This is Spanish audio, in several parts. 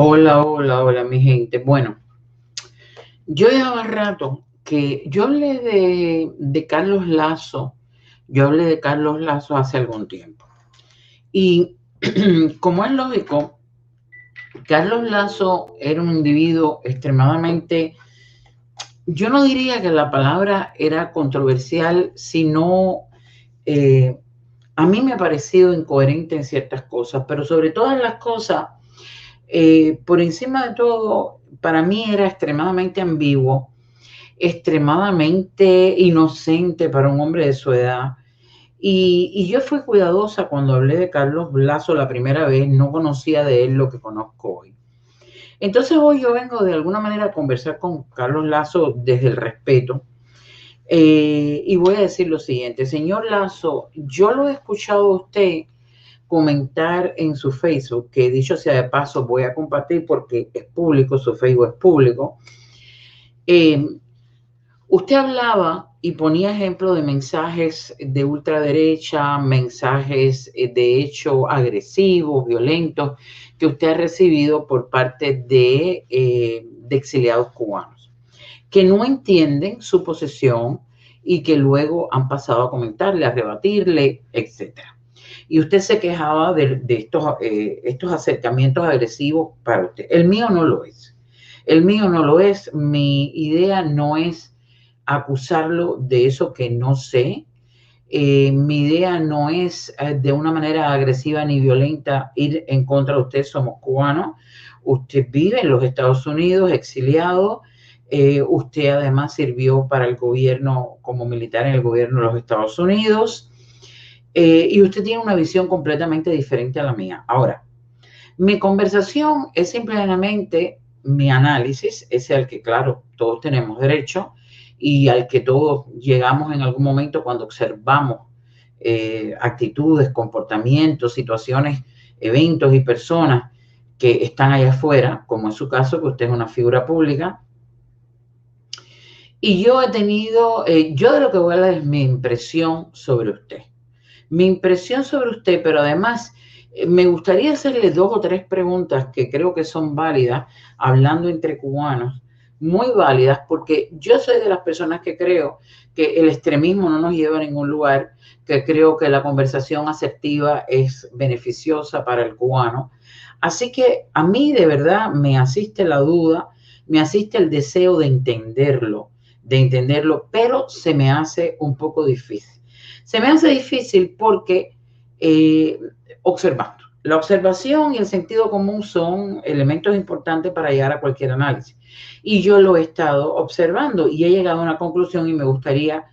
Hola, hola, hola, mi gente. Bueno, yo llevaba rato que yo hablé de Carlos Lazo, yo hablé de Carlos Lazo hace algún tiempo. Y como es lógico, Carlos Lazo era un individuo extremadamente, yo no diría que la palabra era controversial, sino eh, a mí me ha parecido incoherente en ciertas cosas, pero sobre todas las cosas, por encima de todo, para mí era extremadamente ambiguo, extremadamente inocente para un hombre de su edad. Y yo fui cuidadosa cuando hablé de Carlos Lazo la primera vez, no conocía de él lo que conozco hoy. Entonces hoy yo vengo de alguna manera a conversar con Carlos Lazo desde el respeto. Y voy a decir lo siguiente, señor Lazo, yo lo he escuchado a usted comentar en su Facebook, que dicho sea de paso voy a compartir porque es público, su Facebook es público. Eh, Usted hablaba y ponía ejemplo de mensajes de ultraderecha, mensajes de hecho agresivos, violentos, que usted ha recibido por parte de exiliados cubanos, que no entienden su posición y que luego han pasado a comentarle, a rebatirle, etcétera. Y usted se quejaba de estos acercamientos agresivos para usted. El mío no lo es. El mío no lo es. Mi idea no es acusarlo de eso que no sé. Mi idea no es de una manera agresiva ni violenta ir en contra de usted. Somos cubanos. Usted vive en los Estados Unidos, exiliado. Usted además sirvió para el gobierno como militar en el gobierno de los Estados Unidos. Y usted tiene una visión completamente diferente a la mía. Ahora, mi conversación es simplemente mi análisis, ese al que, claro, todos tenemos derecho y al que todos llegamos en algún momento cuando observamos actitudes, comportamientos, situaciones, eventos y personas que están allá afuera, como es su caso, que usted es una figura pública. Y yo he tenido, yo de lo que voy a hablar es mi impresión sobre usted. Mi impresión sobre usted, pero además me gustaría hacerle dos o tres preguntas que creo que son válidas, hablando entre cubanos, muy válidas, porque yo soy de las personas que creo que el extremismo no nos lleva a ningún lugar, que creo que la conversación asertiva es beneficiosa para el cubano. Así que a mí de verdad me asiste la duda, me asiste el deseo de entenderlo, pero se me hace un poco difícil. Se me hace difícil porque observando. La observación y el sentido común son elementos importantes para llegar a cualquier análisis. Y yo lo he estado observando y he llegado a una conclusión y me gustaría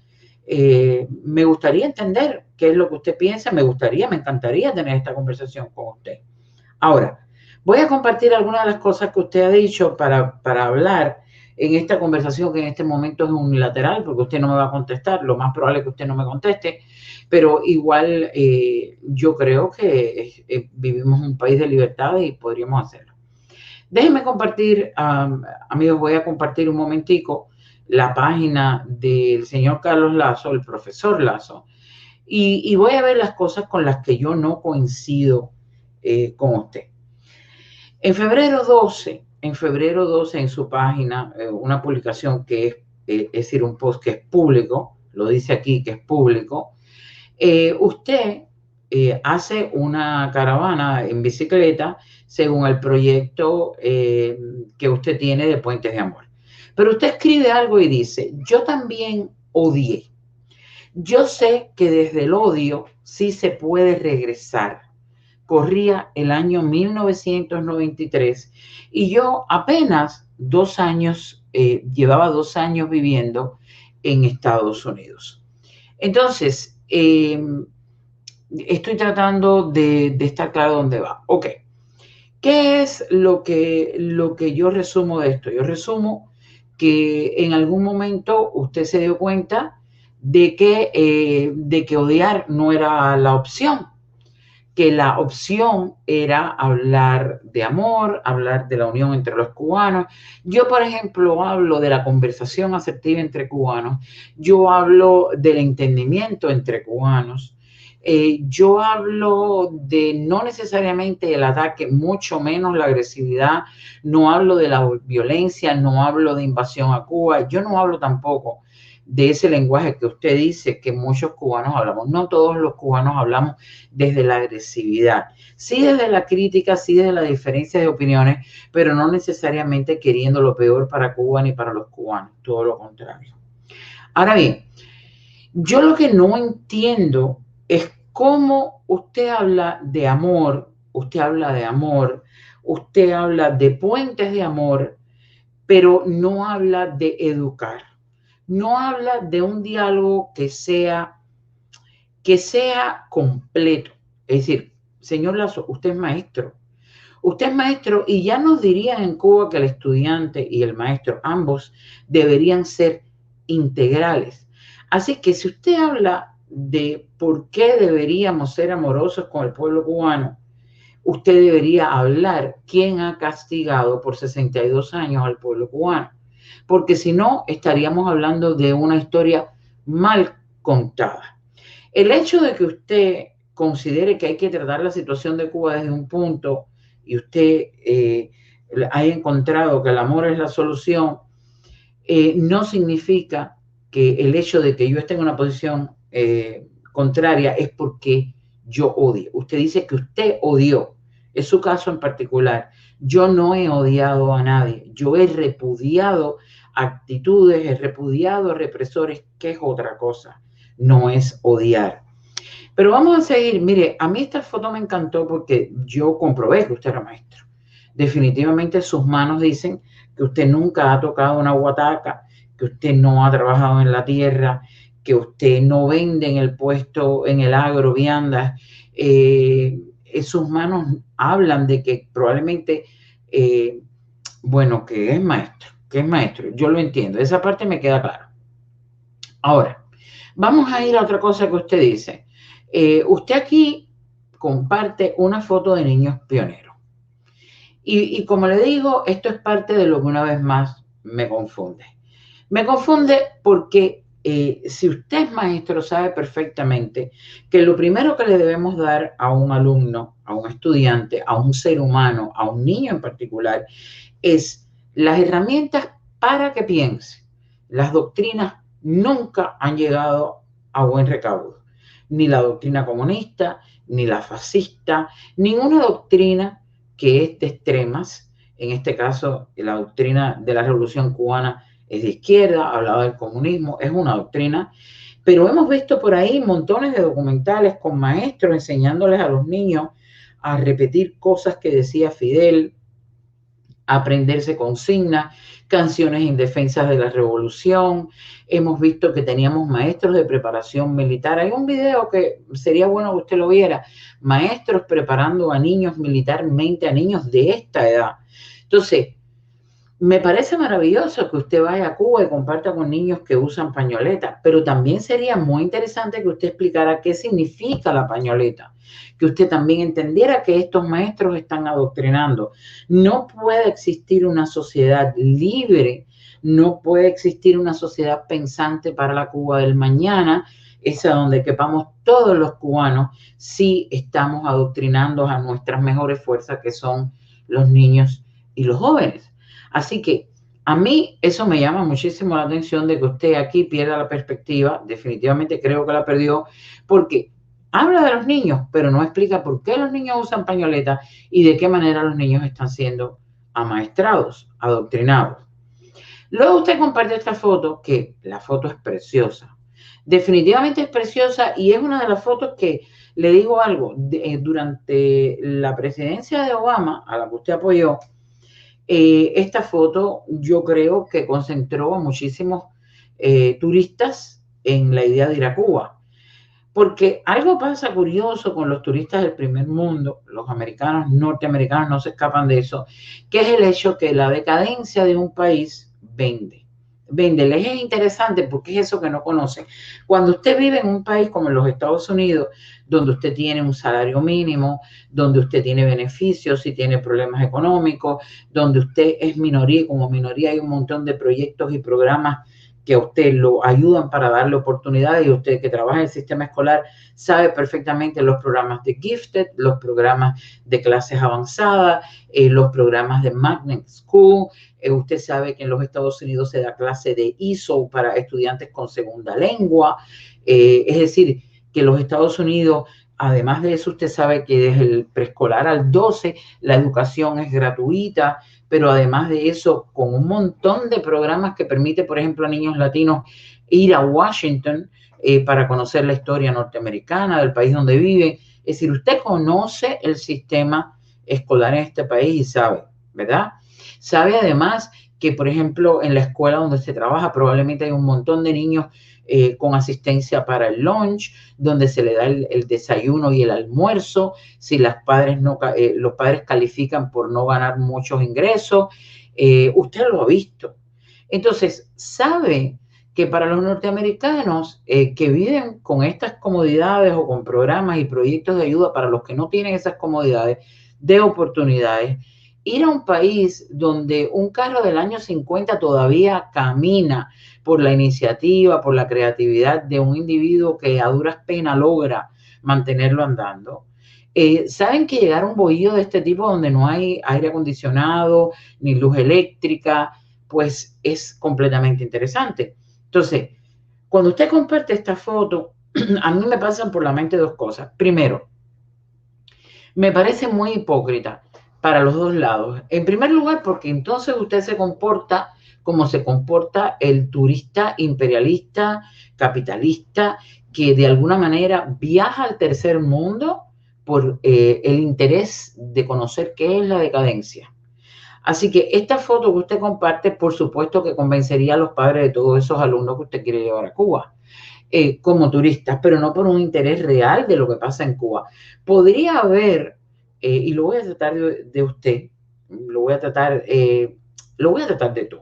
entender qué es lo que usted piensa, me encantaría tener esta conversación con usted. Ahora, voy a compartir algunas de las cosas que usted ha dicho para hablar en esta conversación que en este momento es unilateral, porque usted no me va a contestar, lo más probable es que usted no me conteste, pero igual yo creo que vivimos en un país de libertad y podríamos hacerlo. Déjenme compartir, amigos, voy a compartir un momentico la página del señor Carlos Lazo, el profesor Lazo, y voy a ver las cosas con las que yo no coincido con usted. En febrero 12 en su página, una publicación que es decir, un post que es público, lo dice aquí que es público, usted hace una caravana en bicicleta según el proyecto que usted tiene de Puentes de Amor. Pero usted escribe algo y dice, yo también odié. Yo sé que desde el odio sí se puede regresar. Corría el año 1993 y yo apenas llevaba 2 años viviendo en Estados Unidos. Entonces, estoy tratando de estar claro dónde va. Ok, ¿qué es lo que yo resumo de esto? Yo resumo que en algún momento usted se dio cuenta de que odiar no era la opción, que la opción era hablar de amor, hablar de la unión entre los cubanos. Yo, por ejemplo, hablo de la conversación asertiva entre cubanos, yo hablo del entendimiento entre cubanos. Yo hablo de no necesariamente el ataque, mucho menos la agresividad, no hablo de la violencia, no hablo de invasión a Cuba, yo no hablo tampoco de ese lenguaje que usted dice que muchos cubanos hablamos. No todos los cubanos hablamos desde la agresividad, sí desde la crítica, sí desde la diferencia de opiniones, pero no necesariamente queriendo lo peor para Cuba ni para los cubanos, todo lo contrario. Ahora bien, yo lo que no entiendo es cómo usted habla de amor, usted habla de puentes de amor, pero no habla de educar. No habla de un diálogo que sea completo. Es decir, señor Lazo, usted es maestro. Usted es maestro y ya nos dirían en Cuba que el estudiante y el maestro, ambos, deberían ser integrales. Así que si usted habla de por qué deberíamos ser amorosos con el pueblo cubano, usted debería hablar quién ha castigado por 62 años al pueblo cubano. Porque si no, estaríamos hablando de una historia mal contada. El hecho de que usted considere que hay que tratar la situación de Cuba desde un punto y usted haya encontrado que el amor es la solución, no significa que el hecho de que yo esté en una posición contraria es porque yo odie. Usted dice que usted odió, es su caso en particular. Yo no he odiado a nadie, yo he repudiado actitudes, he repudiado represores, que es otra cosa, no es odiar. Pero vamos a seguir. Mire, a mí esta foto me encantó porque yo comprobé que usted era maestro. Definitivamente sus manos dicen que usted nunca ha tocado una guataca, que usted no ha trabajado en la tierra, que usted no vende en el puesto, en el agro, viandas. Sus manos hablan de que probablemente, bueno, que es maestro. Yo lo entiendo. Esa parte me queda clara. Ahora, vamos a ir a otra cosa que usted dice. Usted aquí comparte una foto de niños pioneros. Y como le digo, esto es parte de lo que una vez más me confunde. Me confunde porque si usted es maestro, sabe perfectamente que lo primero que le debemos dar a un alumno, a un estudiante, a un ser humano, a un niño en particular, es las herramientas para que piense. Las doctrinas nunca han llegado a buen recaudo. Ni la doctrina comunista, ni la fascista, ninguna doctrina que es de extremas. En este caso, la doctrina de la Revolución Cubana es de izquierda, hablaba del comunismo, es una doctrina, pero hemos visto por ahí montones de documentales con maestros enseñándoles a los niños a repetir cosas que decía Fidel, aprenderse consignas, canciones indefensas de la revolución. Hemos visto que teníamos maestros de preparación militar. Hay un video que sería bueno que usted lo viera, maestros preparando a niños militarmente, a niños de esta edad. Entonces, me parece maravilloso que usted vaya a Cuba y comparta con niños que usan pañoleta, pero también sería muy interesante que usted explicara qué significa la pañoleta, que usted también entendiera que estos maestros están adoctrinando. No puede existir una sociedad libre, no puede existir una sociedad pensante para la Cuba del mañana, esa donde quepamos todos los cubanos, si estamos adoctrinando a nuestras mejores fuerzas, que son los niños y los jóvenes. Así que a mí eso me llama muchísimo la atención de que usted aquí pierda la perspectiva. Definitivamente creo que la perdió porque habla de los niños, pero no explica por qué los niños usan pañoletas y de qué manera los niños están siendo amaestrados, adoctrinados. Luego usted comparte esta foto, que la foto es preciosa. Definitivamente es preciosa y es una de las fotos que, le digo algo, durante la presidencia de Obama, a la que usted apoyó, esta foto yo creo que concentró a muchísimos turistas en la idea de ir a Cuba. Porque algo pasa curioso con los turistas del primer mundo, los americanos, norteamericanos no se escapan de eso, que es el hecho que la decadencia de un país vende. Les es interesante porque es eso que no conocen. Cuando usted vive en un país como los Estados Unidos, donde usted tiene un salario mínimo, donde usted tiene beneficios y tiene problemas económicos, donde usted es minoría y como minoría hay un montón de proyectos y programas que a usted lo ayudan para darle oportunidades, y usted que trabaja en el sistema escolar sabe perfectamente los programas de Gifted, los programas de clases avanzadas, los programas de Magnet School. Usted sabe que en los Estados Unidos se da clase de ESOL para estudiantes con segunda lengua. Es decir, que los Estados Unidos, además de eso, usted sabe que desde el preescolar al 12 la educación es gratuita, pero además de eso, con un montón de programas que permite, por ejemplo, a niños latinos ir a Washington para conocer la historia norteamericana del país donde vive. Es decir, usted conoce el sistema escolar en este país y sabe, ¿verdad? Sabe además que, por ejemplo, en la escuela donde se trabaja probablemente hay un montón de niños con asistencia para el lunch, donde se le da el desayuno y el almuerzo, si los padres califican por no ganar muchos ingresos. Usted lo ha visto. Entonces, sabe que para los norteamericanos que viven con estas comodidades o con programas y proyectos de ayuda para los que no tienen esas comodidades, de oportunidades, ir a un país donde un carro del año 50 todavía camina por la iniciativa, por la creatividad de un individuo que a duras penas logra mantenerlo andando. Saben que llegar a un bohío de este tipo donde no hay aire acondicionado ni luz eléctrica, pues es completamente interesante. Entonces, cuando usted comparte esta foto, a mí me pasan por la mente dos cosas. Primero, me parece muy hipócrita para los dos lados. En primer lugar, porque entonces usted se comporta como se comporta el turista imperialista, capitalista, que de alguna manera viaja al tercer mundo por el interés de conocer qué es la decadencia. Así que esta foto que usted comparte, por supuesto que convencería a los padres de todos esos alumnos que usted quiere llevar a Cuba. Como turistas, pero no por un interés real de lo que pasa en Cuba. Podría haber, y lo voy a tratar de usted, lo voy a tratar de tú.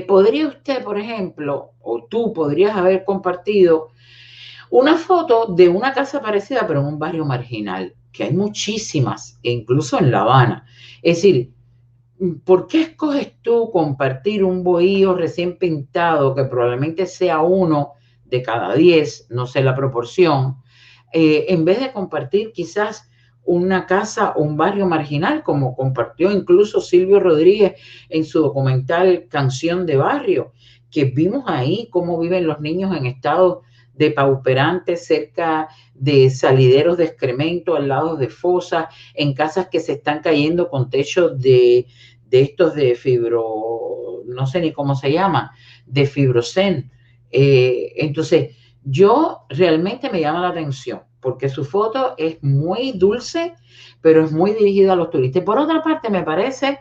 Podría usted, por ejemplo, o tú podrías haber compartido una foto de una casa parecida, pero en un barrio marginal, que hay muchísimas, e incluso en La Habana. Es decir, ¿por qué escoges tú compartir un bohío recién pintado, que probablemente sea uno de cada 10, no sé la proporción, en vez de compartir quizás una casa o un barrio marginal, como compartió incluso Silvio Rodríguez en su documental Canción de Barrio, que vimos ahí cómo viven los niños en estados depauperantes, cerca de salideros de excremento, al lado de fosas, en casas que se están cayendo con techos de estos de fibro, no sé ni cómo se llama, de fibrocén. Entonces, yo realmente me llama la atención porque su foto es muy dulce, pero es muy dirigida a los turistas. Por otra parte, me parece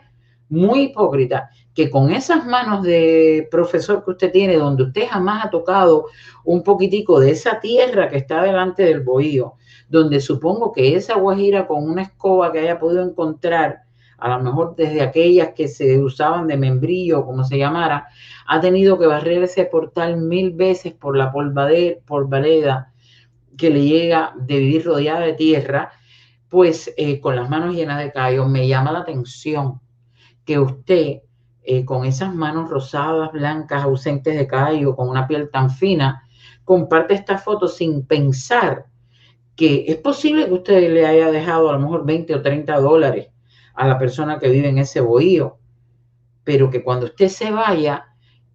muy hipócrita que con esas manos de profesor que usted tiene, donde usted jamás ha tocado un poquitico de esa tierra que está delante del bohío, donde supongo que esa guajira con una escoba que haya podido encontrar, a lo mejor desde aquellas que se usaban de membrillo, como se llamara, ha tenido que barrer ese portal 1000 veces por la polvareda que le llega de vivir rodeada de tierra, pues con las manos llenas de callos. Me llama la atención que usted, con esas manos rosadas, blancas, ausentes de callo, con una piel tan fina, comparte esta foto sin pensar que es posible que usted le haya dejado a lo mejor 20 o 30 dólares a la persona que vive en ese bohío, pero que cuando usted se vaya,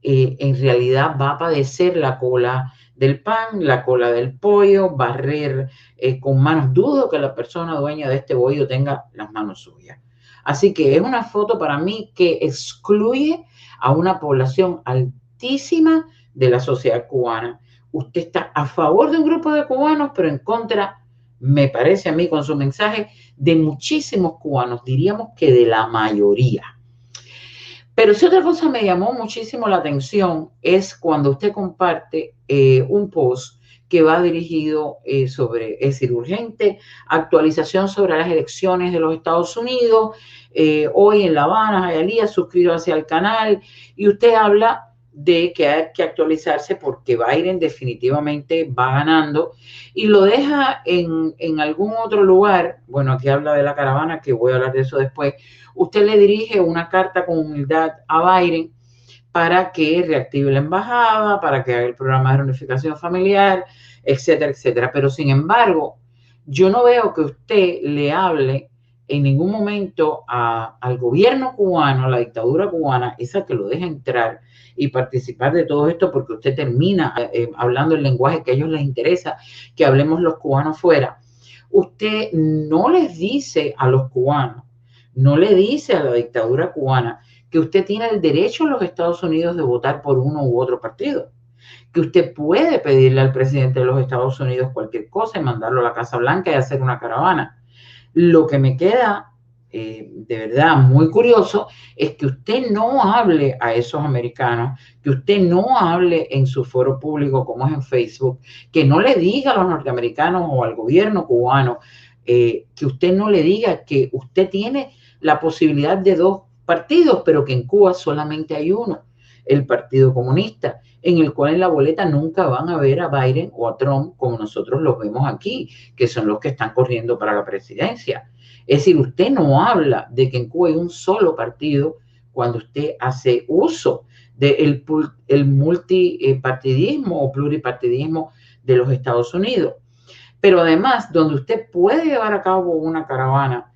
en realidad va a padecer la cola del pan, la cola del pollo, barrer con manos. Dudo que la persona dueña de este bohío tenga las manos suyas. Así que es una foto para mí que excluye a una población altísima de la sociedad cubana. Usted está a favor de un grupo de cubanos, pero en contra, me parece a mí, con su mensaje, de muchísimos cubanos, diríamos que de la mayoría. Pero si otra cosa me llamó muchísimo la atención es cuando usted comparte un post que va dirigido sobre, es decir, urgente actualización sobre las elecciones de los Estados Unidos. Hoy en La Habana, Hialeah, suscríbase al canal, y usted habla de que hay que actualizarse porque Biden definitivamente va ganando, y lo deja en algún otro lugar. Bueno, aquí habla de la caravana, que voy a hablar de eso después. Usted le dirige una carta con humildad a Biden para que reactive la embajada, para que haga el programa de reunificación familiar, etcétera, etcétera. Pero sin embargo, yo no veo que usted le hable en ningún momento al gobierno cubano, a la dictadura cubana, esa que lo deja entrar y participar de todo esto, porque usted termina hablando el lenguaje que a ellos les interesa, que hablemos los cubanos fuera. Usted no les dice a los cubanos, no le dice a la dictadura cubana que usted tiene el derecho en los Estados Unidos de votar por uno u otro partido, que usted puede pedirle al presidente de los Estados Unidos cualquier cosa y mandarlo a la Casa Blanca y hacer una caravana. Lo que me queda de verdad muy curioso es que usted no hable a esos americanos, que usted no hable en su foro público como es en Facebook, que no le diga a los norteamericanos o al gobierno cubano, que usted no le diga que usted tiene la posibilidad de dos partidos, pero que en Cuba solamente hay uno, el Partido Comunista, en el cual en la boleta nunca van a ver a Biden o a Trump como nosotros los vemos aquí, que son los que están corriendo para la presidencia. Es decir, usted no habla de que en Cuba hay un solo partido cuando usted hace uso del multipartidismo o pluripartidismo de los Estados Unidos. Pero además, donde usted puede llevar a cabo una caravana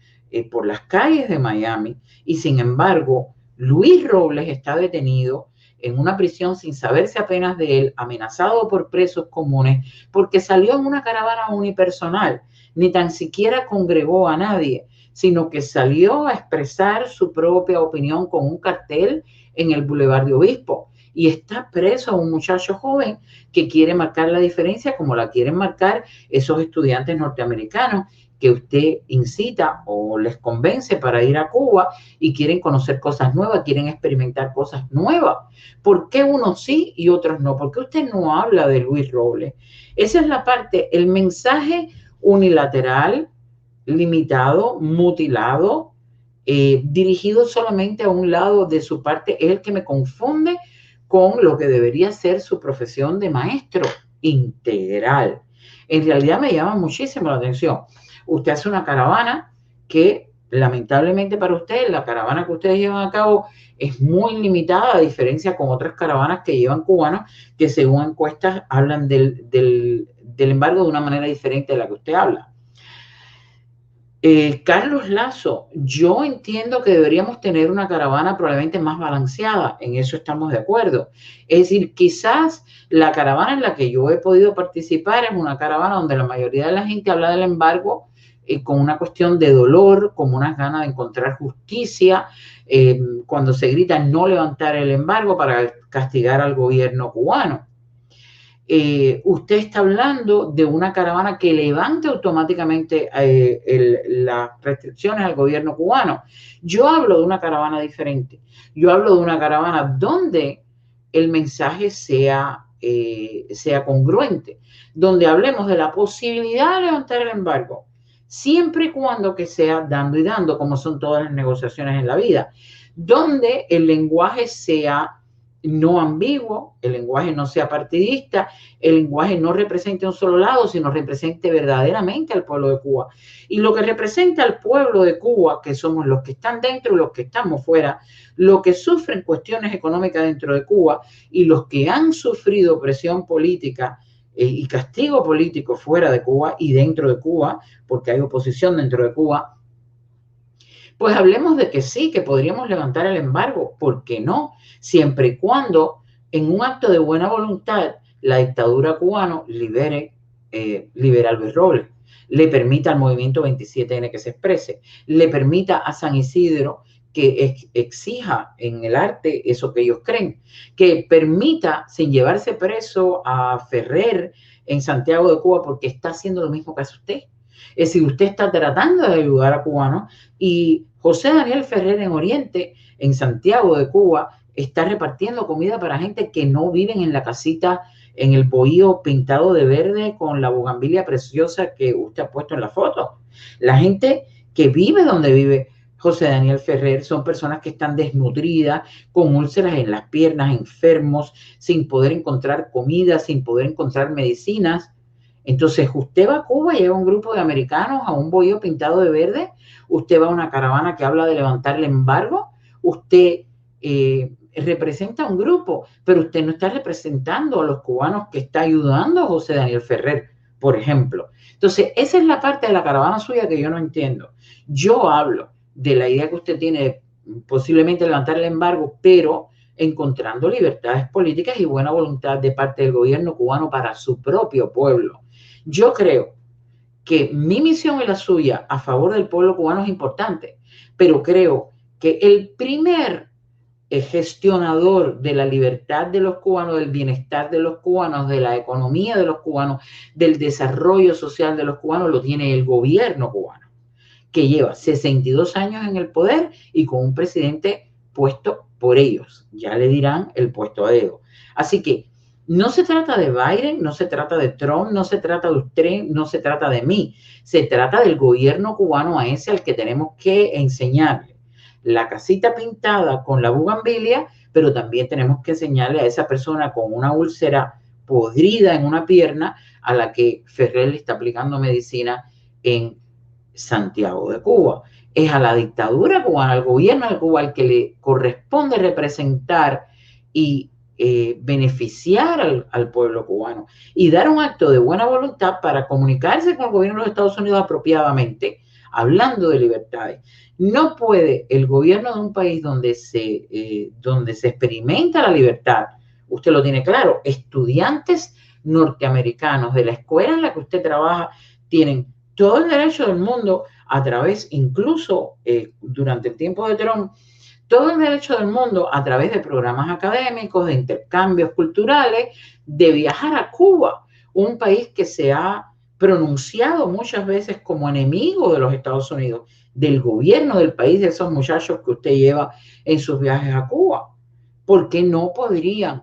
por las calles de Miami y sin embargo, Luis Robles está detenido en una prisión sin saberse apenas de él, amenazado por presos comunes, porque salió en una caravana unipersonal, ni tan siquiera congregó a nadie, sino que salió a expresar su propia opinión con un cartel en el Boulevard de Obispo. Y está preso un muchacho joven que quiere marcar la diferencia como la quieren marcar esos estudiantes norteamericanos que usted incita o les convence para ir a Cuba y quieren conocer cosas nuevas, quieren experimentar cosas nuevas. ¿Por qué unos sí y otros no? ¿Por qué usted no habla de Luis Robles? Esa es la parte, el mensaje unilateral, limitado, mutilado, dirigido solamente a un lado de su parte, es el que me confunde con lo que debería ser su profesión de maestro integral. En realidad me llama muchísimo la atención. Usted hace una caravana que lamentablemente para usted, la caravana que ustedes llevan a cabo es muy limitada, a diferencia con otras caravanas que llevan cubanos que según encuestas hablan del embargo de una manera diferente de la que usted habla. Carlos Lazo, yo entiendo que deberíamos tener una caravana probablemente más balanceada, en eso estamos de acuerdo. Es decir, quizás la caravana en la que yo he podido participar es una caravana donde la mayoría de la gente habla del embargo con una cuestión de dolor, como unas ganas de encontrar justicia, cuando se grita no levantar el embargo para castigar al gobierno cubano. Usted está hablando de una caravana que levante automáticamente las restricciones al gobierno cubano. Yo hablo de una caravana diferente. Yo hablo de una caravana donde el mensaje sea congruente, donde hablemos de la posibilidad de levantar el embargo, siempre y cuando que sea dando y dando, como son todas las negociaciones en la vida, donde el lenguaje sea no ambiguo, el lenguaje no sea partidista, el lenguaje no represente un solo lado, sino represente verdaderamente al pueblo de Cuba. Y lo que representa al pueblo de Cuba, que somos los que están dentro y los que estamos fuera, los que sufren cuestiones económicas dentro de Cuba y los que han sufrido presión política y castigo político fuera de Cuba y dentro de Cuba, porque hay oposición dentro de Cuba, pues hablemos de que sí, que podríamos levantar el embargo. ¿Por qué no? Siempre y cuando, en un acto de buena voluntad, la dictadura cubana libere a Luis Robles, le permita al movimiento 27N que se exprese, le permita a San Isidro que exija en el arte eso que ellos creen, que permita, sin llevarse preso a Ferrer en Santiago de Cuba, porque está haciendo lo mismo que hace usted. Es decir, usted está tratando de ayudar a cubanos y José Daniel Ferrer en Oriente, en Santiago de Cuba, está repartiendo comida para gente que no viven en la casita, en el bohío pintado de verde con la bugambilia preciosa que usted ha puesto en la foto. La gente que vive donde vive José Daniel Ferrer son personas que están desnutridas, con úlceras en las piernas, enfermos, sin poder encontrar comida, sin poder encontrar medicinas. Entonces, usted va a Cuba, lleva un grupo de americanos a un bohío pintado de verde, usted va a una caravana que habla de levantar el embargo, usted representa a un grupo, pero usted no está representando a los cubanos que está ayudando a José Daniel Ferrer, por ejemplo. Entonces, esa es la parte de la caravana suya que yo no entiendo. Yo hablo de la idea que usted tiene de posiblemente levantar el embargo, pero encontrando libertades políticas y buena voluntad de parte del gobierno cubano para su propio pueblo. Yo creo que mi misión y la suya a favor del pueblo cubano es importante, pero creo que el primer gestionador de la libertad de los cubanos, del bienestar de los cubanos, de la economía de los cubanos, del desarrollo social de los cubanos, lo tiene el gobierno cubano, que lleva 62 años en el poder y con un presidente puesto por ellos. Ya le dirán el puesto a dedo. Así que no se trata de Biden, no se trata de Trump, no se trata de usted, no se trata de mí. Se trata del gobierno cubano a ese al que tenemos que enseñarle la casita pintada con la bugambilia, pero también tenemos que enseñarle a esa persona con una úlcera podrida en una pierna a la que Ferrer le está aplicando medicina en Santiago de Cuba. Es a la dictadura cubana, al gobierno de Cuba, al que le corresponde representar y beneficiar al pueblo cubano y dar un acto de buena voluntad para comunicarse con el gobierno de los Estados Unidos apropiadamente, hablando de libertades. No puede el gobierno de un país donde se experimenta la libertad, usted lo tiene claro, estudiantes norteamericanos de la escuela en la que usted trabaja tienen todo el derecho del mundo a través, incluso durante el tiempo de Trump, todo el derecho del mundo a través de programas académicos, de intercambios culturales, de viajar a Cuba, un país que se ha pronunciado muchas veces como enemigo de los Estados Unidos, del gobierno del país, de esos muchachos que usted lleva en sus viajes a Cuba. ¿Por qué no podrían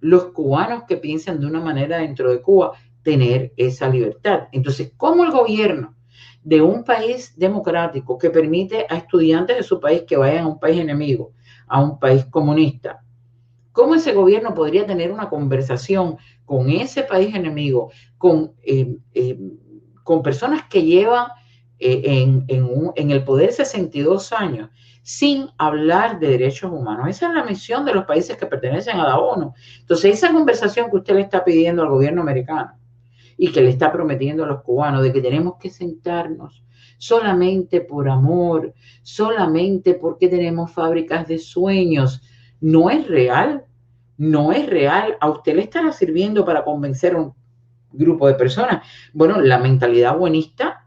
los cubanos que piensan de una manera dentro de Cuba tener esa libertad? Entonces, ¿cómo el gobierno de un país democrático que permite a estudiantes de su país que vayan a un país enemigo, a un país comunista, cómo ese gobierno podría tener una conversación con ese país enemigo, con personas que llevan en el poder 62 años, sin hablar de derechos humanos? Esa es la misión de los países que pertenecen a la ONU. Entonces, esa conversación que usted le está pidiendo al gobierno americano y que le está prometiendo a los cubanos de que tenemos que sentarnos solamente por amor, solamente porque tenemos fábricas de sueños, no es real, no es real. A usted le estará sirviendo para convencer a un grupo de personas. Bueno, la mentalidad buenista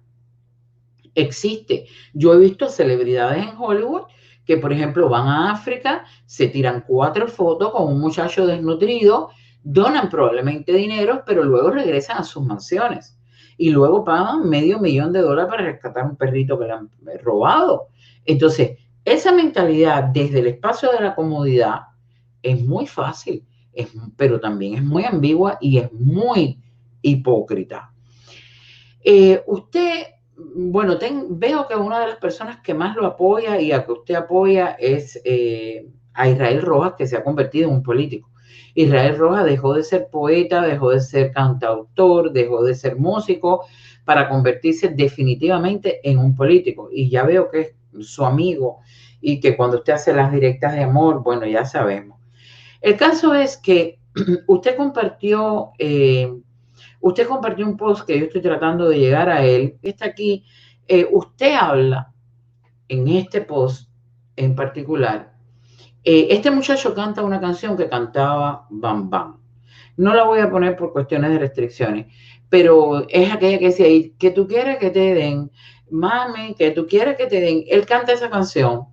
existe. Yo he visto celebridades en Hollywood que, por ejemplo, van a África, se tiran 4 fotos con un muchacho desnutrido, donan probablemente dinero, pero luego regresan a sus mansiones y luego pagan $500,000 para rescatar un perrito que le han robado. Entonces, esa mentalidad desde el espacio de la comodidad es muy fácil, pero también es muy ambigua y es muy hipócrita. Usted, bueno, veo que una de las personas que más lo apoya y a que usted apoya es a Israel Rojas, que se ha convertido en un político. Israel Rojas dejó de ser poeta, dejó de ser cantautor, dejó de ser músico para convertirse definitivamente en un político. Y ya veo que es su amigo y que cuando usted hace las directas de amor, bueno, ya sabemos. El caso es que usted compartió un post que yo estoy tratando de llegar a él. Está aquí. Usted habla en este post en particular. Este muchacho canta una canción que cantaba Bam Bam. No la voy a poner por cuestiones de restricciones, pero es aquella que decía ahí, que tú quieres que te den, mami, que tú quieres que te den. Él canta esa canción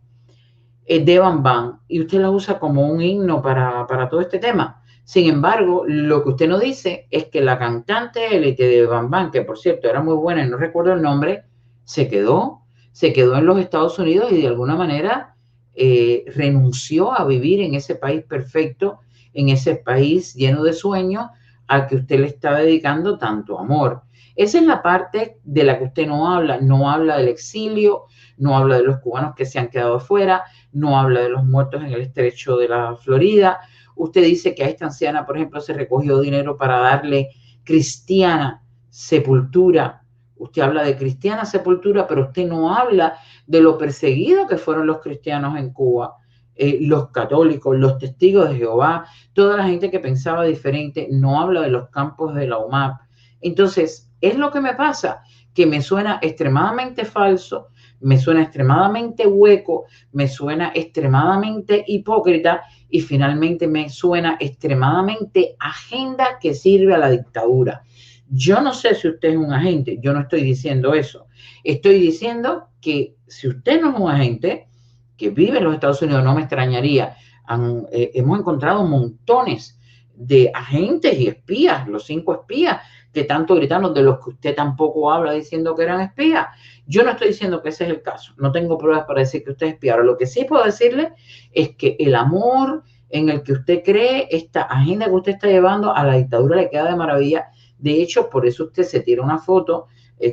de Bam Bam y usted la usa como un himno para todo este tema. Sin embargo, lo que usted no dice es que la cantante élite de Bam Bam, que por cierto era muy buena y no recuerdo el nombre, se quedó en los Estados Unidos y de alguna manera renunció a vivir en ese país perfecto, en ese país lleno de sueños al que usted le está dedicando tanto amor. Esa es la parte de la que usted no habla del exilio, no habla de los cubanos que se han quedado afuera, no habla de los muertos en el estrecho de la Florida. Usted dice que a esta anciana, por ejemplo, se recogió dinero para darle cristiana sepultura. Usted habla de cristiana sepultura, pero usted no habla de lo perseguido que fueron los cristianos en Cuba los católicos, los testigos de Jehová, toda la gente que pensaba diferente, no habla de los campos de la UMAP. Entonces, es lo que me pasa, que me suena extremadamente falso, me suena extremadamente hueco, me suena extremadamente hipócrita y finalmente me suena extremadamente agenda que sirve a la dictadura. Yo no sé si usted es un agente, yo no estoy diciendo eso. Estoy diciendo que si usted no es un agente que vive en los Estados Unidos, no me extrañaría. Hemos encontrado montones de agentes y espías, los 5 espías que tanto gritaron, de los que usted tampoco habla diciendo que eran espías. Yo no estoy diciendo que ese es el caso, no tengo pruebas para decir que usted es espía. Ahora, lo que sí puedo decirle es que el amor en el que usted cree, esta agenda que usted está llevando a la dictadura le queda de maravilla. De hecho, por eso usted se tira una foto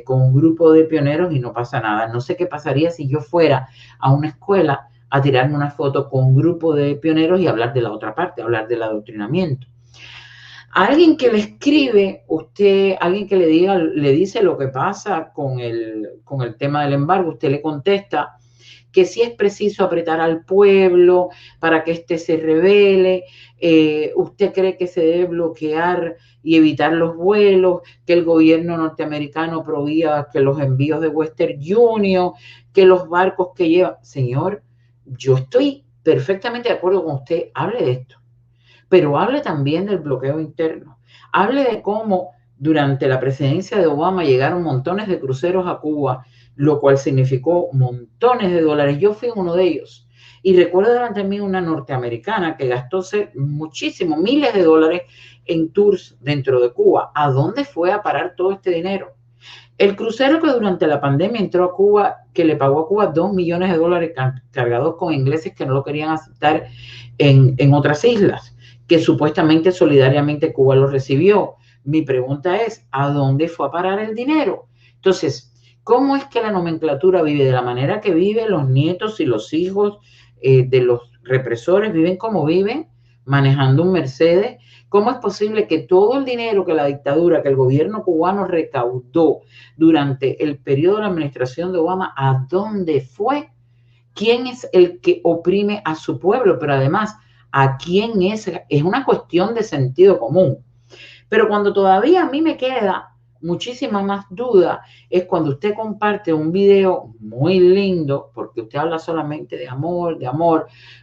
con un grupo de pioneros y no pasa nada. No sé qué pasaría si yo fuera a una escuela a tirarme una foto con un grupo de pioneros y hablar de la otra parte, hablar del adoctrinamiento. A alguien que le escribe, usted, alguien que le dice lo que pasa con el tema del embargo, usted le contesta que si es preciso apretar al pueblo para que éste se rebele, usted cree que se debe bloquear y evitar los vuelos, que el gobierno norteamericano prohíba que los envíos de Western Union, que los barcos que llevan. Señor, yo estoy perfectamente de acuerdo con usted, hable de esto, pero hable también del bloqueo interno, hable de cómo durante la presidencia de Obama llegaron montones de cruceros a Cuba, lo cual significó montones de dólares. Yo fui uno de ellos. Y recuerdo delante de mí una norteamericana que gastó muchísimo, miles de dólares en tours dentro de Cuba. ¿A dónde fue a parar todo este dinero? El crucero que durante la pandemia entró a Cuba, que le pagó a Cuba 2 millones de dólares cargados con ingleses que no lo querían aceptar en otras islas, que supuestamente solidariamente Cuba lo recibió. Mi pregunta es, ¿a dónde fue a parar el dinero? Entonces, ¿cómo es que la nomenclatura vive de la manera que vive? Los nietos y los hijos de los represores viven como viven, manejando un Mercedes. ¿Cómo es posible que todo el dinero que la dictadura, que el gobierno cubano recaudó durante el periodo de la administración de Obama, ¿a dónde fue? ¿Quién es el que oprime a su pueblo? Pero además, ¿a quién es? Es una cuestión de sentido común. Pero cuando todavía a mí me queda muchísima más duda es cuando usted comparte un video muy lindo, porque usted habla solamente de amor,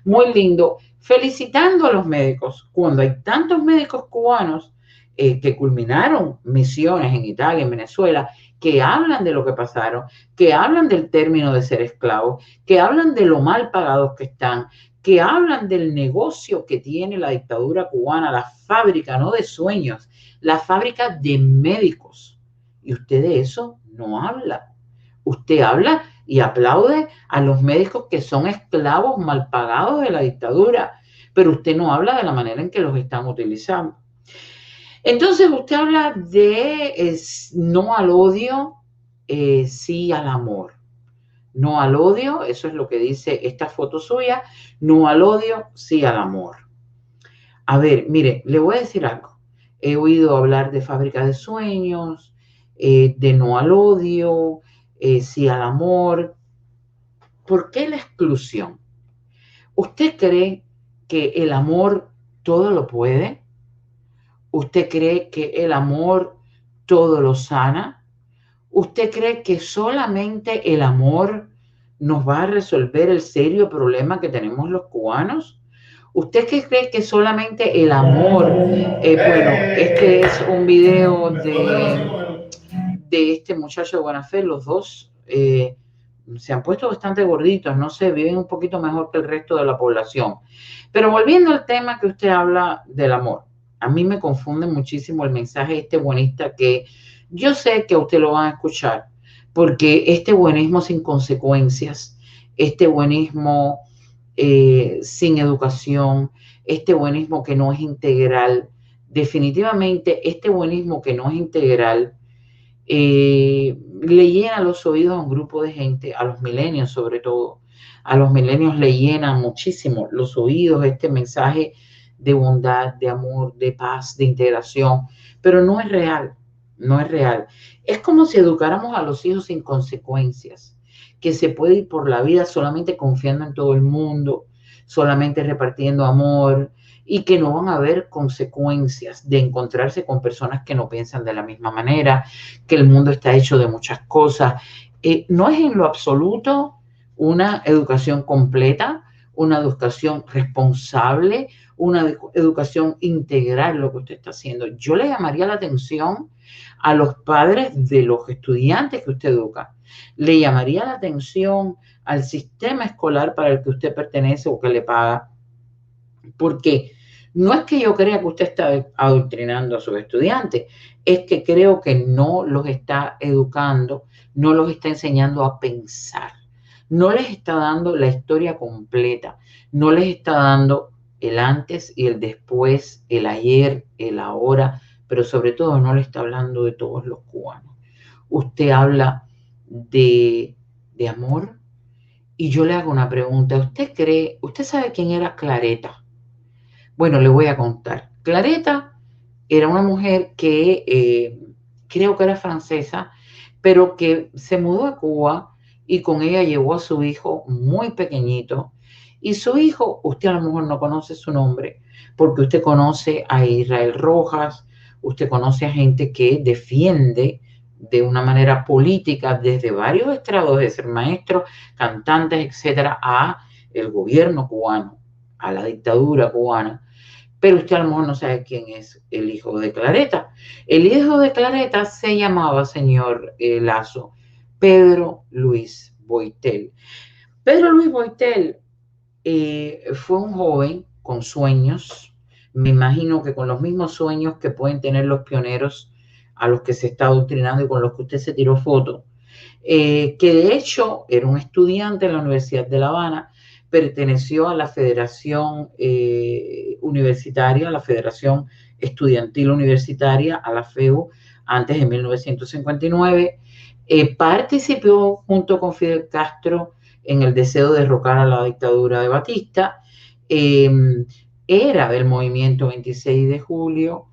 muy lindo, felicitando a los médicos, cuando hay tantos médicos cubanos que culminaron misiones en Italia, en Venezuela, que hablan de lo que pasaron, que hablan del término de ser esclavos, que hablan de lo mal pagados que están, que hablan del negocio que tiene la dictadura cubana, la fábrica, no de sueños, la fábrica de médicos. Y usted de eso no habla. Usted habla y aplaude a los médicos que son esclavos mal pagados de la dictadura, pero usted no habla de la manera en que los están utilizando. Entonces usted habla de no al odio, sí al amor. No al odio, eso es lo que dice esta foto suya, no al odio, sí al amor. A ver, mire, le voy a decir algo. He oído hablar de fábrica de sueños, de no al odio, sí al amor. ¿Por qué la exclusión? ¿Usted cree que el amor todo lo puede? ¿Usted cree que el amor todo lo sana? ¿Usted cree que solamente el amor nos va a resolver el serio problema que tenemos los cubanos? ¿Usted qué cree que solamente el amor? Bueno, este es un video de este muchacho de buena fe. Los dos se han puesto bastante gorditos, no sé, viven un poquito mejor que el resto de la población. Pero volviendo al tema que usted habla del amor, a mí me confunde muchísimo el mensaje de este buenista, que yo sé que a usted lo van a escuchar, porque este buenismo sin consecuencias, este buenismo sin educación, este buenismo que no es integral, definitivamente este buenismo que no es integral, le llena los oídos a un grupo de gente, a los millennials sobre todo. A los millennials le llena muchísimo los oídos este mensaje de bondad, de amor, de paz, de integración, pero no es real, no es real. Es como si educáramos a los hijos sin consecuencias, que se puede ir por la vida solamente confiando en todo el mundo, solamente repartiendo amor y que no van a haber consecuencias de encontrarse con personas que no piensan de la misma manera, que el mundo está hecho de muchas cosas. No es en lo absoluto una educación completa, una educación responsable, una educación integral lo que usted está haciendo. Yo le llamaría la atención a los padres de los estudiantes que usted educa. Le llamaría la atención al sistema escolar para el que usted pertenece o que le paga. Porque no es que yo crea que usted está adoctrinando a sus estudiantes, es que creo que no los está educando, no los está enseñando a pensar, no les está dando la historia completa, no les está dando el antes y el después, el ayer, el ahora, pero sobre todo no le está hablando de todos los cubanos. Usted habla de amor y yo le hago una pregunta. ¿Usted sabe quién era Clareta? Bueno, le voy a contar. Clareta era una mujer que creo que era francesa, pero que se mudó a Cuba y con ella llevó a su hijo muy pequeñito. Y su hijo, usted a lo mejor no conoce su nombre, porque usted conoce a Israel Rojas, usted conoce a gente que defiende de una manera política desde varios estrados, de ser maestros, cantantes, etcétera, a el gobierno cubano, a la dictadura cubana. Pero usted a lo mejor no sabe quién es el hijo de Clareta. El hijo de Clareta se llamaba, señor Lazo, Pedro Luis Boitel. Pedro Luis Boitel fue un joven con sueños, me imagino que con los mismos sueños que pueden tener los pioneros a los que se está adoctrinando y con los que usted se tiró foto, que de hecho era un estudiante en la Universidad de La Habana, perteneció a la Federación Universitaria, a la Federación Estudiantil Universitaria, a la FEU, antes de 1959, participó junto con Fidel Castro en el deseo de derrocar a la dictadura de Batista, era del movimiento 26 de julio,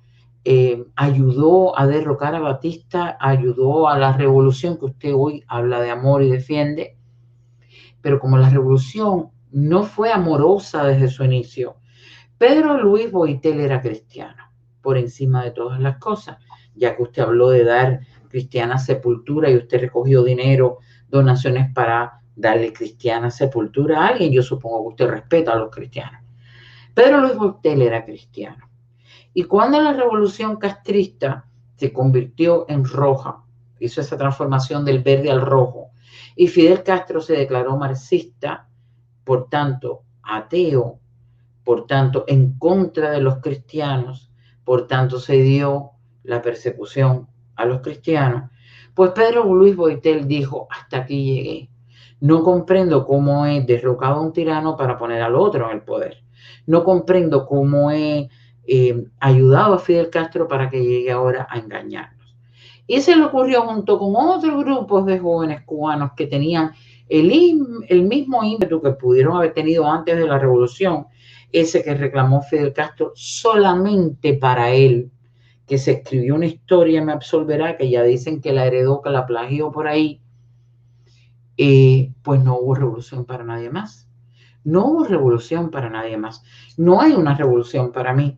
ayudó a derrocar a Batista, ayudó a la revolución que usted hoy habla de amor y defiende, pero como la revolución no fue amorosa desde su inicio, Pedro Luis Boitel era cristiano, por encima de todas las cosas, ya que usted habló de dar cristiana sepultura y usted recogió dinero, donaciones para darle cristiana sepultura a alguien, yo supongo que usted respeta a los cristianos. Pedro Luis Boitel era cristiano. Y cuando la revolución castrista se convirtió en roja, hizo esa transformación del verde al rojo, y Fidel Castro se declaró marxista, por tanto ateo, por tanto en contra de los cristianos, por tanto se dio la persecución a los cristianos, pues Pedro Luis Boitel dijo, hasta aquí llegué. No comprendo cómo he derrocado a un tirano para poner al otro en el poder. No comprendo cómo he ayudado a Fidel Castro para que llegue ahora a engañarnos. Y se le ocurrió junto con otros grupos de jóvenes cubanos que tenían el mismo ímpetu que pudieron haber tenido antes de la revolución, ese que reclamó Fidel Castro solamente para él, que se escribió una historia, me absolverá, que ya dicen que la heredó, que la plagió por ahí, pues no hubo revolución para nadie más. No hubo revolución para nadie más. No hay una revolución para mí.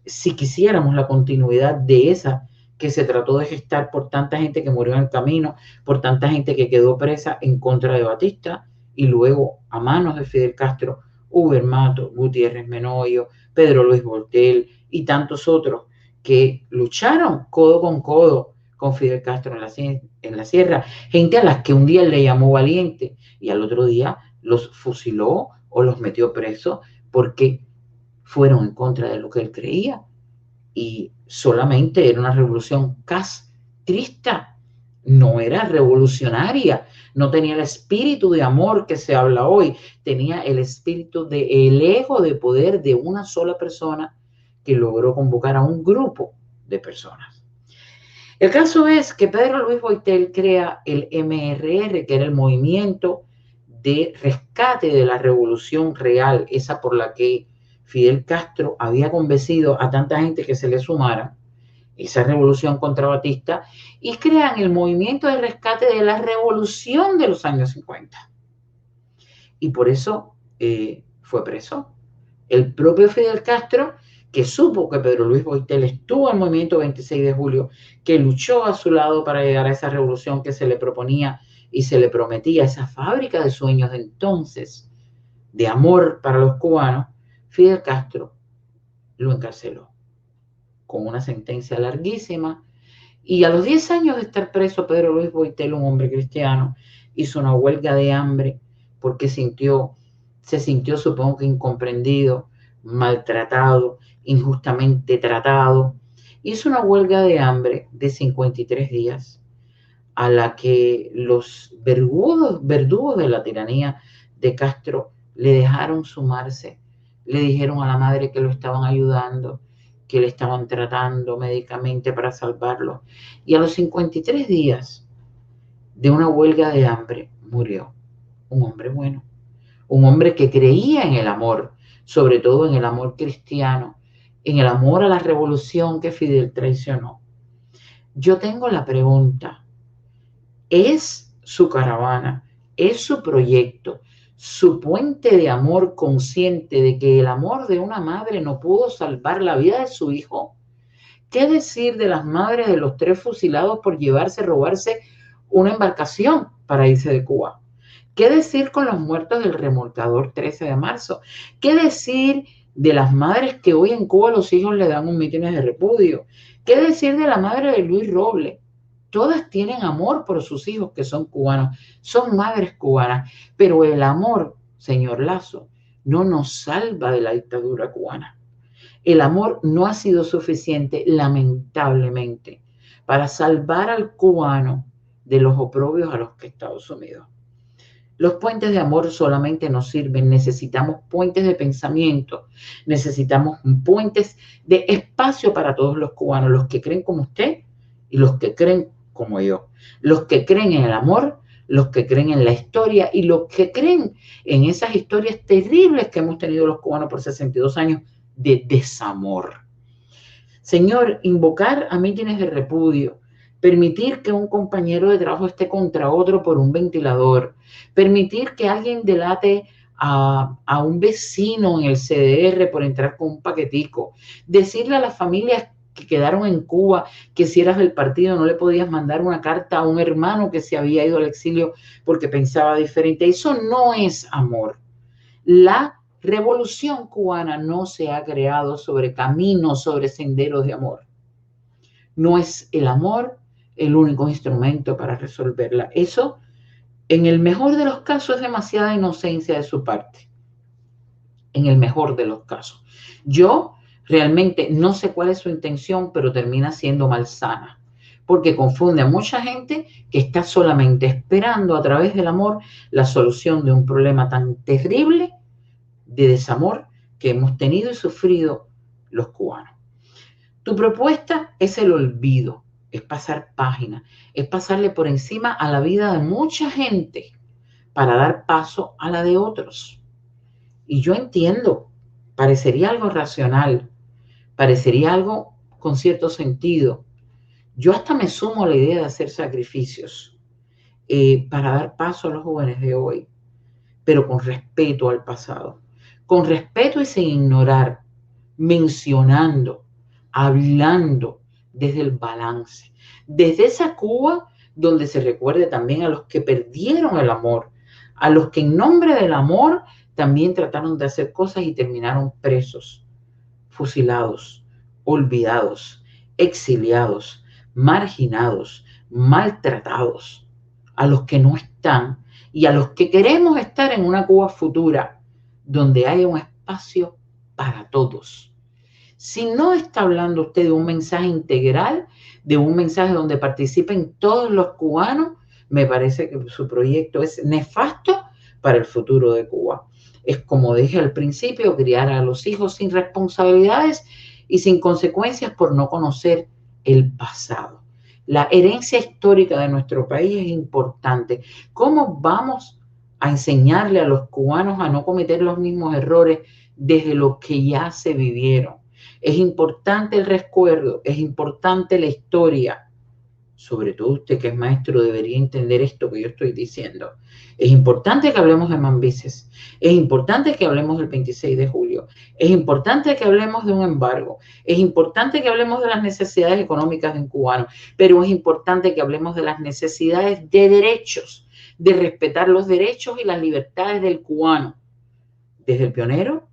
Si quisiéramos la continuidad de esa que se trató de gestar por tanta gente que murió en el camino, por tanta gente que quedó presa en contra de Batista y luego a manos de Fidel Castro, Huber Mato, Gutiérrez Menoyo, Pedro Luis Boitel y tantos otros que lucharon codo con Fidel Castro en la sierra, gente a las que un día le llamó valiente y al otro día los fusiló o los metió presos porque fueron en contra de lo que él creía. Y solamente era una revolución castrista, no era revolucionaria, no tenía el espíritu de amor que se habla hoy, tenía el espíritu del ego de poder de una sola persona que logró convocar a un grupo de personas. El caso es que Pedro Luis Boitel crea el MRR, que era el movimiento de rescate de la revolución real, esa por la que Fidel Castro había convencido a tanta gente que se le sumara, esa revolución contra Batista, y crean el movimiento de rescate de la revolución de los años 50. Y por eso fue preso. El propio Fidel Castro, que supo que Pedro Luis Boitel estuvo en el movimiento 26 de julio, que luchó a su lado para llegar a esa revolución que se le proponía y se le prometía, esa fábrica de sueños de entonces, de amor para los cubanos, Fidel Castro lo encarceló con una sentencia larguísima. Y a los 10 años de estar preso, Pedro Luis Boitel, un hombre cristiano, hizo una huelga de hambre porque se sintió, supongo que incomprendido, maltratado, injustamente tratado. Hizo una huelga de hambre de 53 días a la que los verdugos de la tiranía de Castro le dejaron sumarse. Le dijeron a la madre que lo estaban ayudando, que le estaban tratando médicamente para salvarlo. Y a los 53 días de una huelga de hambre murió un hombre bueno, un hombre que creía en el amor, sobre todo en el amor cristiano, en el amor a la revolución que Fidel traicionó. Yo tengo la pregunta, ¿es su caravana, es su proyecto, su puente de amor consciente de que el amor de una madre no pudo salvar la vida de su hijo? ¿Qué decir de las madres de los 3 fusilados por robarse una embarcación para irse de Cuba? ¿Qué decir con los muertos del remolcador 13 de marzo? ¿Qué decir de las madres que hoy en Cuba los hijos le dan un mitin de repudio? ¿Qué decir de la madre de Luis Robles? Todas tienen amor por sus hijos que son cubanos, son madres cubanas, pero el amor, señor Lazo, no nos salva de la dictadura cubana. El amor no ha sido suficiente, lamentablemente, para salvar al cubano de los oprobios a los que está sumido. Los puentes de amor solamente nos sirven, necesitamos puentes de pensamiento, necesitamos puentes de espacio para todos los cubanos, los que creen como usted y los que creen como yo, los que creen en el amor, los que creen en la historia y los que creen en esas historias terribles que hemos tenido los cubanos por 62 años de desamor. Señor, invocar a mítines de repudio, permitir que un compañero de trabajo esté contra otro por un ventilador, permitir que alguien delate a un vecino en el CDR por entrar con un paquetico, decirle a las familias que quedaron en Cuba que si eras del partido no le podías mandar una carta a un hermano que se había ido al exilio porque pensaba diferente. Eso no es amor. La revolución cubana no se ha creado sobre caminos, sobre senderos de amor. No es el amor el único instrumento para resolverla. Eso, en el mejor de los casos, es demasiada inocencia de su parte. En el mejor de los casos. Yo realmente no sé cuál es su intención, pero termina siendo malsana, porque confunde a mucha gente que está solamente esperando a través del amor la solución de un problema tan terrible de desamor que hemos tenido y sufrido los cubanos. Tu propuesta es el olvido, es pasar página, es pasarle por encima a la vida de mucha gente para dar paso a la de otros. Y yo entiendo, parecería algo racional, parecería algo con cierto sentido. Yo hasta me sumo a la idea de hacer sacrificios para dar paso a los jóvenes de hoy, pero con respeto al pasado, con respeto y sin ignorar, mencionando, hablando desde el balance, desde esa Cuba donde se recuerde también a los que perdieron el amor, a los que en nombre del amor también trataron de hacer cosas y terminaron presos, fusilados, olvidados, exiliados, marginados, maltratados, a los que no están y a los que queremos estar en una Cuba futura donde haya un espacio para todos. Si no está hablando usted de un mensaje integral, de un mensaje donde participen todos los cubanos, me parece que su proyecto es nefasto para el futuro de Cuba. Es, como dije al principio, criar a los hijos sin responsabilidades y sin consecuencias por no conocer el pasado. La herencia histórica de nuestro país es importante. ¿Cómo vamos a enseñarle a los cubanos a no cometer los mismos errores desde los que ya se vivieron? Es importante el recuerdo, es importante la historia. sobre todo usted que es maestro debería entender esto que yo estoy diciendo. Es importante que hablemos de Mambises, es importante que hablemos del 26 de julio, es importante que hablemos de un embargo, es importante que hablemos de las necesidades económicas de un cubano, pero es importante que hablemos de las necesidades de derechos, de respetar los derechos y las libertades del cubano, desde el pionero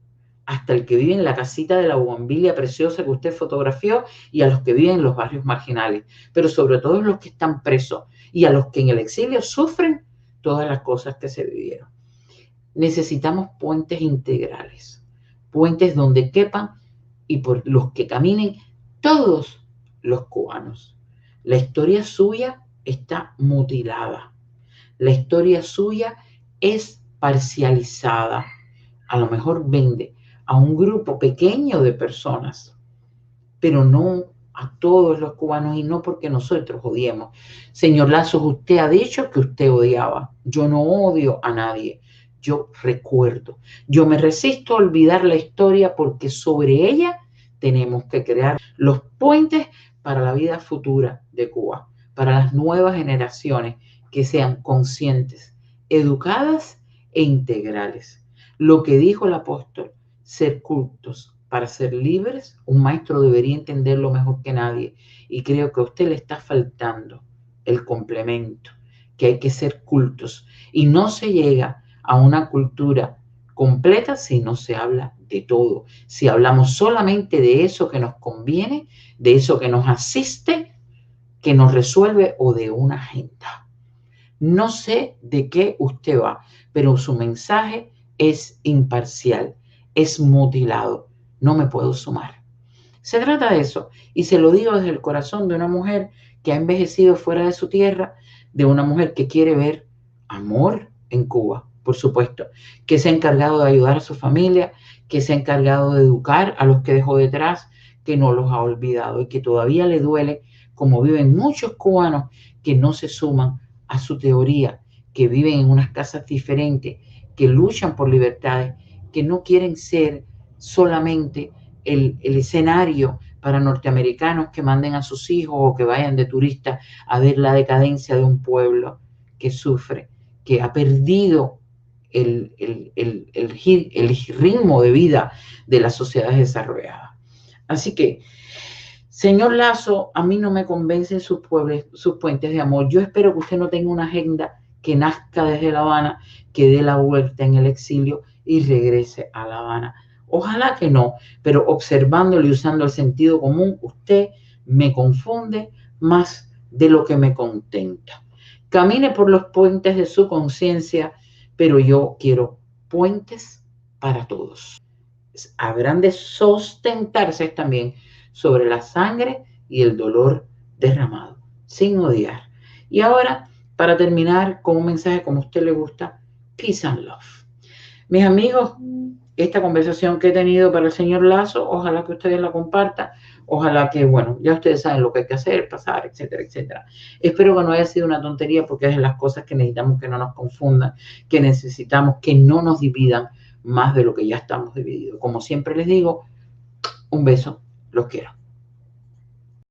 hasta el que vive en la casita de la bugambilia preciosa que usted fotografió y a los que viven en los barrios marginales, pero sobre todo los que están presos y a los que en el exilio sufren todas las cosas que se vivieron. Necesitamos puentes integrales, puentes donde quepan y por los que caminen todos los cubanos. La historia suya está mutilada, la historia suya es parcializada, a lo mejor vende a un grupo pequeño de personas, pero no a todos los cubanos y no porque nosotros odiemos. Señor Lazos, usted ha dicho que usted odiaba. Yo no odio a nadie. Yo recuerdo. Yo me resisto a olvidar la historia porque sobre ella tenemos que crear los puentes para la vida futura de Cuba, para las nuevas generaciones que sean conscientes, educadas e integrales. Lo que dijo el apóstol, ser cultos para ser libres, un maestro debería entenderlo mejor que nadie. Y creo que a usted le está faltando el complemento, que hay que ser cultos. Y no se llega a una cultura completa si no se habla de todo. Si hablamos solamente de eso que nos conviene, de eso que nos asiste, que nos resuelve o de una agenda. No sé de qué usted va, pero su mensaje es imparcial, es mutilado. No me puedo sumar. Se trata de eso, y se lo digo desde el corazón de una mujer que ha envejecido fuera de su tierra, de una mujer que quiere ver amor en Cuba, por supuesto, que se ha encargado de ayudar a su familia, que se ha encargado de educar a los que dejó detrás, que no los ha olvidado y que todavía le duele, como viven muchos cubanos que no se suman a su teoría, que viven en unas casas diferentes, que luchan por libertades, que no quieren ser solamente el escenario para norteamericanos que manden a sus hijos o que vayan de turistas a ver la decadencia de un pueblo que sufre, que ha perdido el ritmo de vida de las sociedades desarrolladas. Así que, señor Lazo, a mí no me convencen sus puentes de amor. Yo espero que usted no tenga una agenda que nazca desde La Habana, que dé la vuelta en el exilio y regrese a La Habana. Ojalá que no, pero observándolo y usando el sentido común, usted me confunde más de lo que me contenta. Camine por los puentes de su conciencia, pero yo quiero puentes para todos. Habrán de sustentarse también sobre la sangre y el dolor derramado, sin odiar. Y ahora, para terminar con un mensaje como a usted le gusta, peace and love. Mis amigos, esta conversación que he tenido para el señor Lazo, ojalá que ustedes la compartan, ojalá que, bueno, ya ustedes saben lo que hay que hacer, pasar, etcétera, etcétera. Espero que no haya sido una tontería porque es de las cosas que necesitamos que no nos confundan, que necesitamos que no nos dividan más de lo que ya estamos divididos. Como siempre les digo, un beso, los quiero.